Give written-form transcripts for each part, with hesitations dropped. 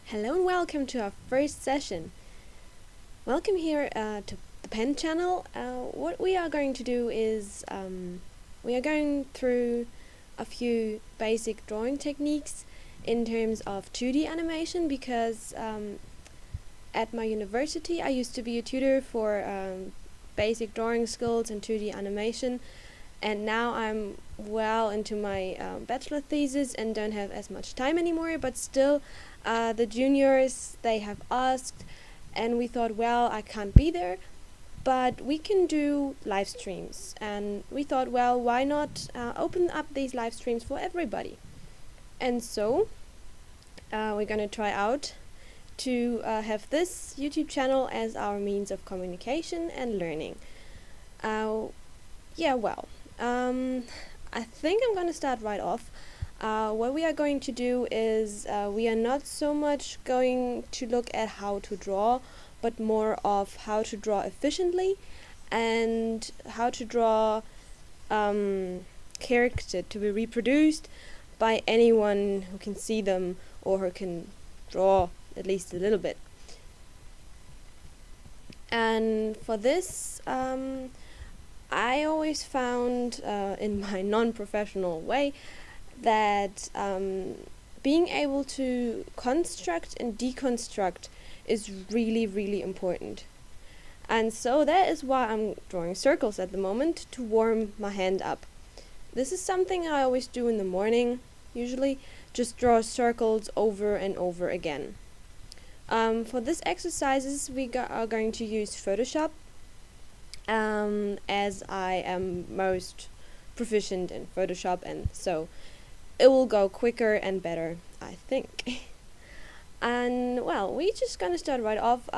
Hello and welcome to our first session. Welcome here to the Pen channel. What we are going to do is we are going through a few basic drawing techniques in terms of 2D animation because at my university I used to be a tutor for basic drawing skills and 2D animation, and now I'm well into my bachelor thesis and don't have as much time anymore, but still the juniors, they have asked, and we thought, well, I can't be there, but we can do live streams. And we thought, well, why not open up these live streams for everybody? And so we're going to try out to have this YouTube channel as our means of communication and learning. I think I'm going to start right off. What we are going to do is we are not so much going to look at how to draw, but more of how to draw efficiently and how to draw character to be reproduced by anyone who can see them or who can draw at least a little bit. And for this, I always found in my non-professional way that being able to construct and deconstruct is really, really important. And so that is why I'm drawing circles at the moment, to warm my hand up. This is something I always do in the morning, usually, just draw circles over and over again. For this exercises we are going to use Photoshop, as I am most proficient in Photoshop, and so it will go quicker and better, I think. And well, we're just gonna start right off.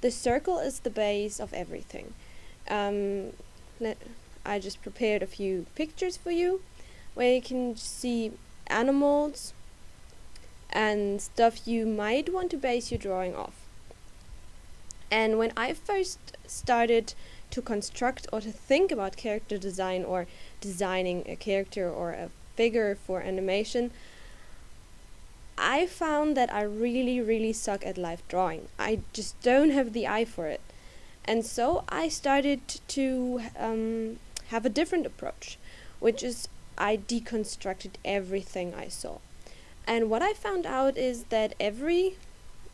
The circle is the base of everything. I just prepared a few pictures for you where you can see animals and stuff you might want to base your drawing off. And when I first started to construct or to think about character design or designing a character or a figure for animation, I found that I really, really suck at live drawing. I just don't have the eye for it. And so I started to have a different approach, which is I deconstructed everything I saw. And what I found out is that every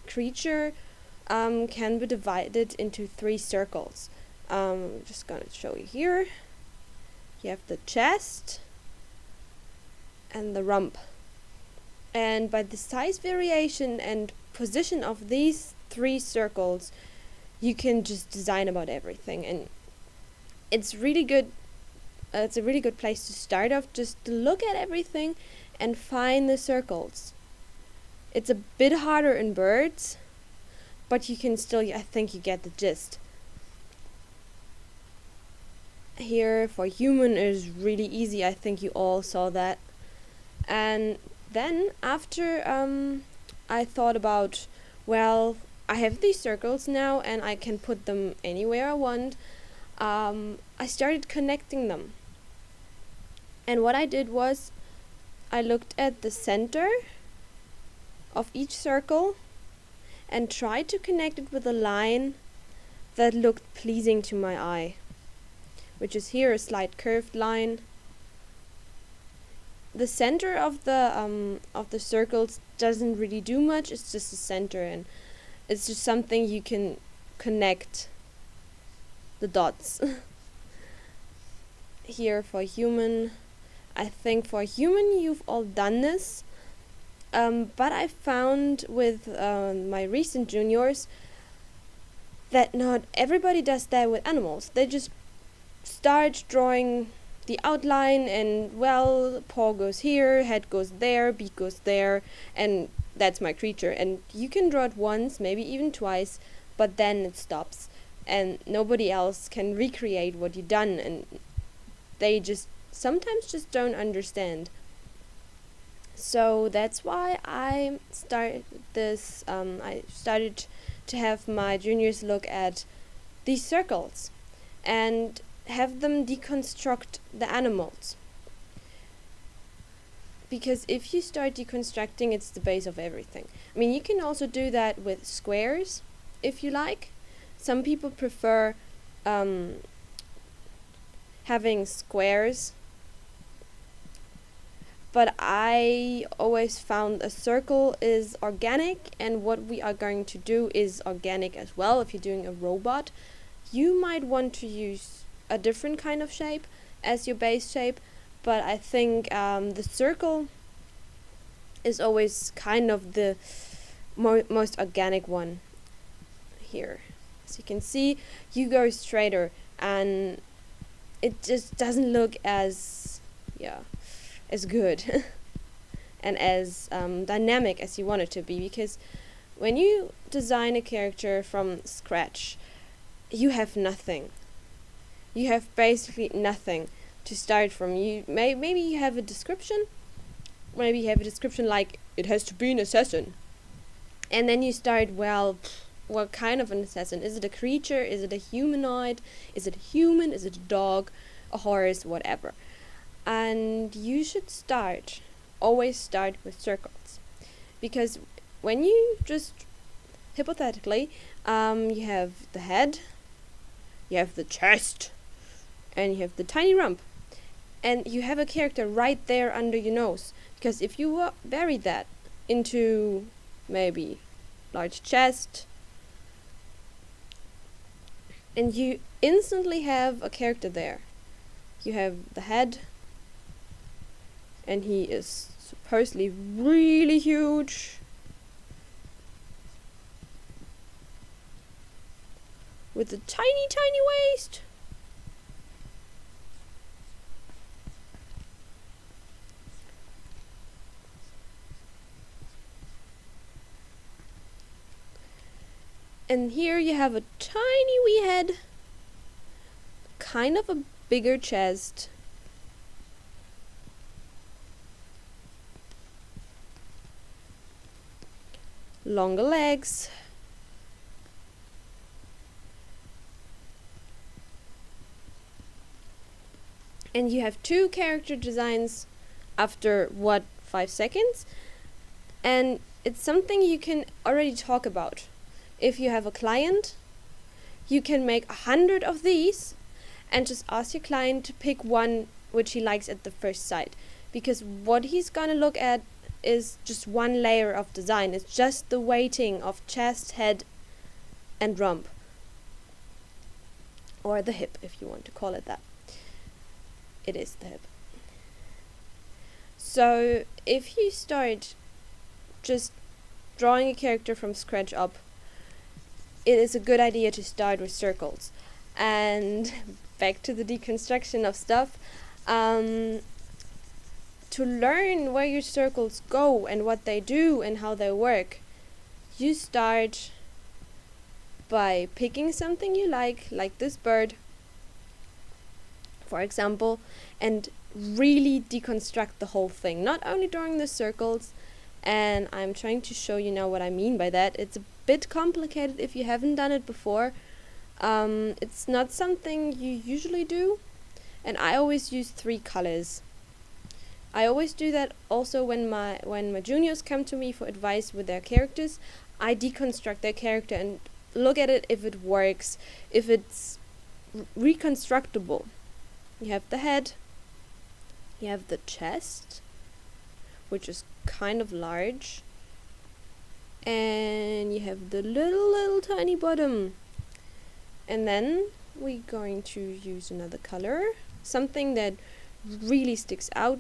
creature can be divided into 3 circles. I'm just gonna show you here. You have the chest and the rump. And by the size variation and position of these 3 circles, you can just design about everything. And it's really good. It's a really good place to start off, just to look at everything and find the circles. It's a bit harder in birds, but you can still, I think you get the gist. Here for human is really easy. I think you all saw that. And then after I thought about, well, I have these circles now and I can put them anywhere I want, I started connecting them. And what I did was I looked at the center of each circle and tried to connect it with a line that looked pleasing to my eye, which is here a slight curved line. The center of the circles doesn't really do much. It's just the center, and it's just something you can connect the dots. Here for human, I think for human you've all done this, but I found with my recent juniors that not everybody does that with animals. They just start drawing the outline and, well, paw goes here, head goes there, beak goes there, and that's my creature. And you can draw it once, maybe even twice, but then it stops and nobody else can recreate what you've done, and they just sometimes just don't understand. So that's why I started this. I started to have my juniors look at these circles and have them deconstruct the animals, because if you start deconstructing, it's the base of everything. I mean, you can also do that with squares if you like. Some people prefer having squares, but I always found a circle is organic, and what we are going to do is organic as well. If you're doing a robot, you might want to use a different kind of shape as your base shape, but I think the circle is always kind of the most organic one here. As you can see, you go straighter, and it just doesn't look as good and as dynamic as you want it to be, because when you design a character from scratch, you have nothing. You have basically nothing to start from. Maybe you have a description. Maybe you have a description like, it has to be an assassin. And then you start, well, what kind of an assassin? Is it a creature? Is it a humanoid? Is it a human? Is it a dog? A horse? Whatever. And you should always start with circles. Because when you just, hypothetically, you have the head, you have the chest, and you have the tiny rump. And you have a character right there under your nose. Because if you bury that into maybe large chest, and you instantly have a character there. You have the head, and he is supposedly really huge, with a tiny, tiny waist. And here you have a tiny wee head, kind of a bigger chest, longer legs, and you have two character designs after 5 seconds, and it's something you can already talk about. If you have a client, you can make 100 of these and just ask your client to pick one which he likes at the first sight, because what he's gonna look at is just one layer of design. It's just the weighting of chest, head, and rump, or the hip if you want to call it that. It is the hip. So if you start just drawing a character from scratch up, it is a good idea to start with circles. And back to the deconstruction of stuff, to learn where your circles go and what they do and how they work, you start by picking something you like this bird, for example, and really deconstruct the whole thing, not only drawing the circles. And I'm trying to show you now what I mean by that. It's a bit complicated if you haven't done it before. It's not something you usually do, and I always use 3 colors. I always do that also when my juniors come to me for advice with their characters. I deconstruct their character and look at it if it works, if it's reconstructable. You have the head, you have the chest, which is kind of large, and you have the little tiny bottom. And then we're going to use another color, something that really sticks out,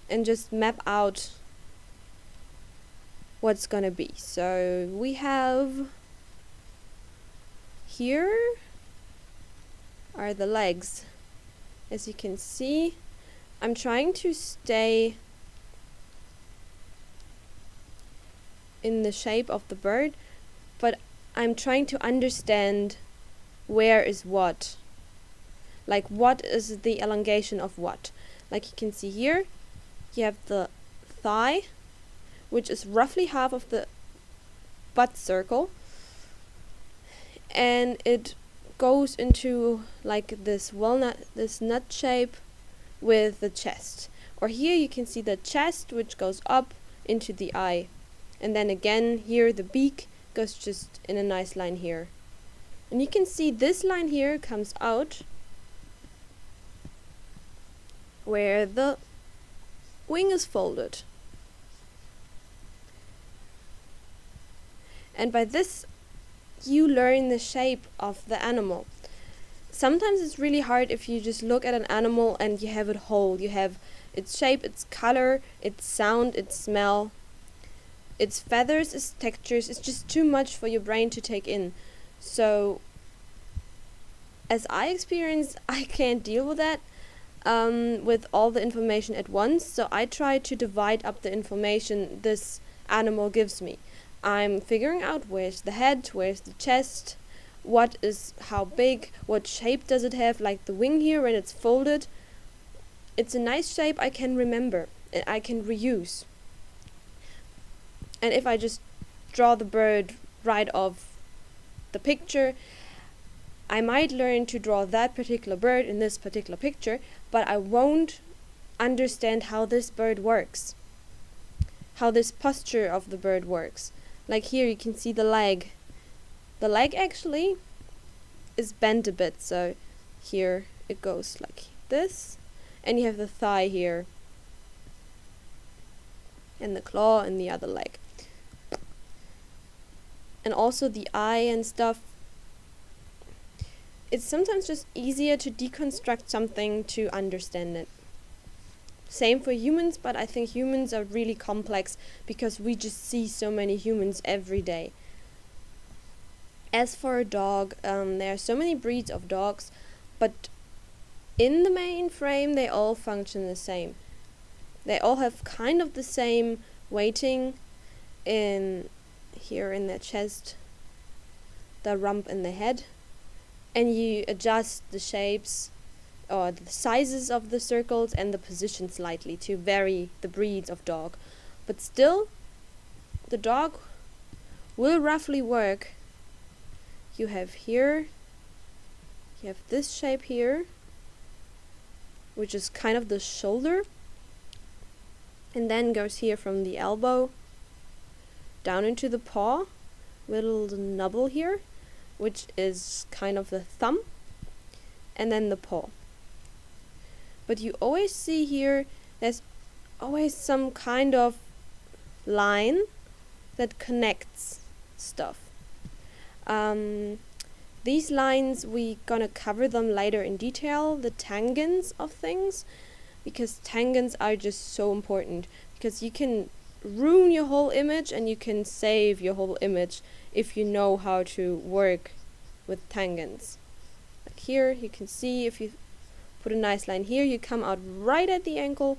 and just map out what's gonna be. So we have here are the legs. As you can see, I'm trying to stay in the shape of the bird, but I'm trying to understand where is what. Like, what is the elongation of what? Like you can see here, you have the thigh, which is roughly half of the butt circle, and it goes into like this nut shape with the chest. Or here you can see the chest, which goes up into the eye. And then again here the beak goes just in a nice line here. And you can see this line here comes out where the wing is folded. And by this you learn the shape of the animal. Sometimes it's really hard if you just look at an animal and you have it whole. You have its shape, its color, its sound, its smell, its feathers, its textures. It's just too much for your brain to take in. So as I experience, I can't deal with that with all the information at once. So I try to divide up the information this animal gives me. I'm figuring out where's the head, where's the chest, what is how big, what shape does it have, like the wing here when it's folded. It's a nice shape I can remember and I can reuse. And if I just draw the bird right off the picture, I might learn to draw that particular bird in this particular picture, but I won't understand how this bird works, how this posture of the bird works. Like here you can see the leg. The leg actually is bent a bit, so here it goes like this, and you have the thigh here, and the claw and the other leg. And also the eye and stuff. It's sometimes just easier to deconstruct something to understand it. Same for humans, but I think humans are really complex because we just see so many humans every day. As for a dog, there are so many breeds of dogs, but in the main frame they all function the same. They all have kind of the same weighting in here in their chest, the rump and the head, and you adjust the shapes or the sizes of the circles and the position slightly to vary the breeds of dog. But still, the dog will roughly work. You have here, you have this shape here, which is kind of the shoulder, and then goes here from the elbow down into the paw, little nubble here, which is kind of the thumb, and then the paw. But you always see here, there's always some kind of line that connects stuff. These lines, we gonna cover them later in detail, the tangents of things, because tangents are just so important, because you can ruin your whole image and you can save your whole image if you know how to work with tangents. Like here you can see, if you put a nice line here, you come out right at the ankle,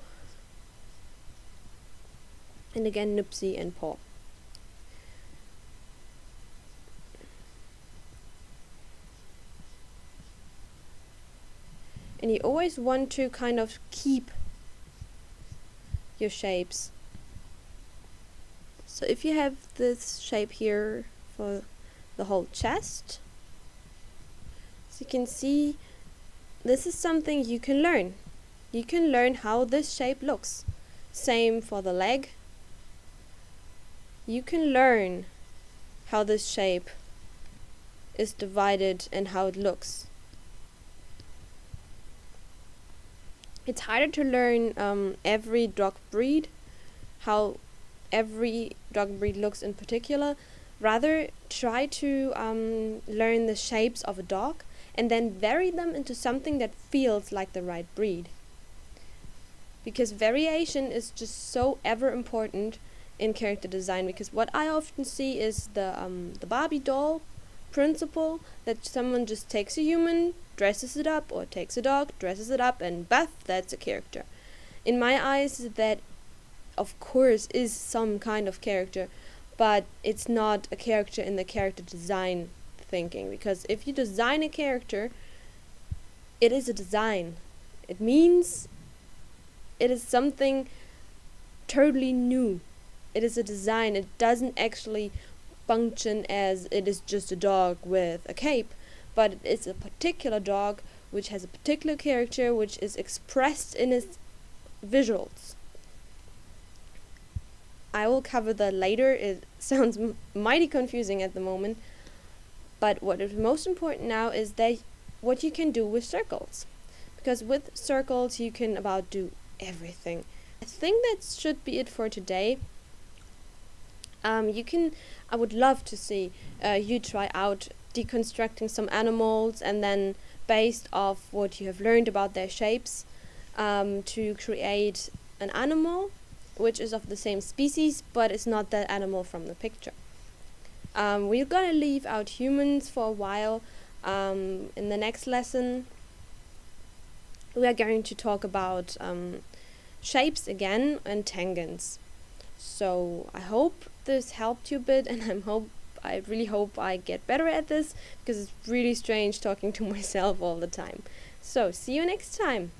and again nipsy and paw. And you always want to kind of keep your shapes. So if you have this shape here for the whole chest, so you can see this is something you can learn. You can learn how this shape looks. Same for the leg. You can learn how this shape is divided and how it looks. It's harder to learn every dog breed, how every dog breed looks in particular. Rather, try to learn the shapes of a dog and then vary them into something that feels like the right breed. Because variation is just so ever important in character design, because what I often see is the Barbie doll principle, that someone just takes a human, dresses it up, or takes a dog, dresses it up, and baff, that's a character. In my eyes, that of course is some kind of character, but it's not a character in the character design thinking, because if you design a character, it is a design. It means it is something totally new. It is a design. It doesn't actually function as it is just a dog with a cape, but it's a particular dog which has a particular character which is expressed in its visuals. I will cover that later. It sounds mighty confusing at the moment, but what is most important now is that what you can do with circles, because with circles you can about do everything. I think that should be it for today. I would love to see you try out deconstructing some animals, and then based off what you have learned about their shapes, to create an animal which is of the same species but is not that animal from the picture. We're gonna leave out humans for a while. In the next lesson we are going to talk about shapes again and tangents. So I hope this helped you a bit, and I really hope I get better at this, because it's really strange talking to myself all the time. So see you next time.